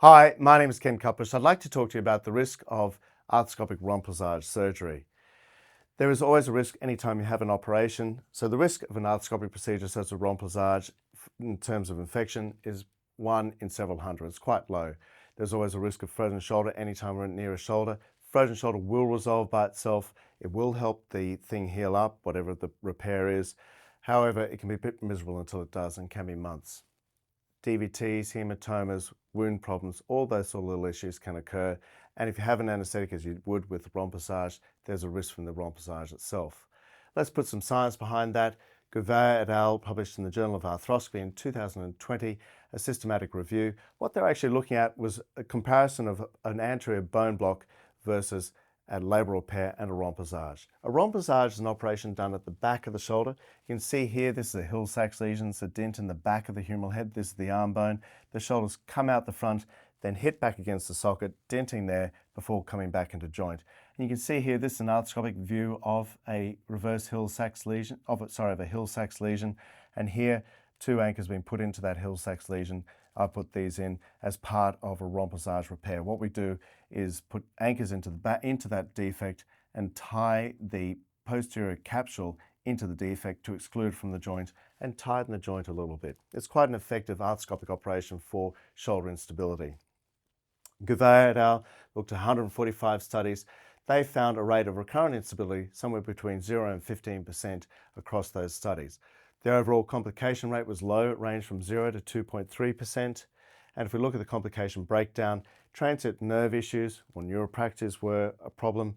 Hi, my name is Ken Cutbush. I'd like to talk to you about the risk of arthroscopic remplissage surgery. There is always a risk anytime you have an operation. So the risk of an arthroscopic procedure such as remplissage in terms of infection is 1 in several hundred. It's quite low. There's always a risk of frozen shoulder anytime we're near a shoulder. Frozen shoulder will resolve by itself. It will help the thing heal up, whatever the repair is. However, it can be a bit miserable until it does and can be months. DVTs, hematomas, wound problems, all those sort of little issues can occur. And if you have an anaesthetic as you would with remplissage, there's a risk from the remplissage itself. Let's put some science behind that. Gouveia et al. Published in the Journal of Arthroscopy in 2020, a systematic review. What they're actually looking at was a comparison of an anterior bone block versus a labral repair and a remplissage. A remplissage is an operation done at the back of the shoulder. You can see here, this is a Hill-Sachs lesion. It's a dent in the back of the humeral head. This is the arm bone. The shoulders come out the front, then hit back against the socket, denting there before coming back into joint. And you can see here, this is an arthroscopic view of a reverse Hill-Sachs lesion, of a Hill-Sachs lesion. And here, 2 anchors being put into that Hill-Sachs lesion. I put these in as part of a remplissage repair. What we do is put anchors into that defect and tie the posterior capsule into the defect to exclude from the joint and tighten the joint a little bit. It's quite an effective arthroscopic operation for shoulder instability. Gouveia et al. Looked at 145 studies. They found a rate of recurrent instability somewhere between 0 and 15% across those studies. The overall complication rate was low. It ranged from 0 to 2.3%. And if we look at the complication breakdown, transient nerve issues or neuropractices were a problem.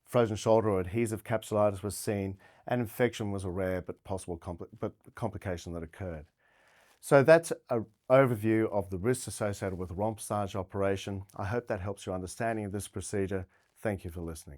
Frozen shoulder or adhesive capsulitis was seen, and infection was a rare but possible complication that occurred. So that's an overview of the risks associated with a remplissage operation. I hope that helps your understanding of this procedure. Thank you for listening.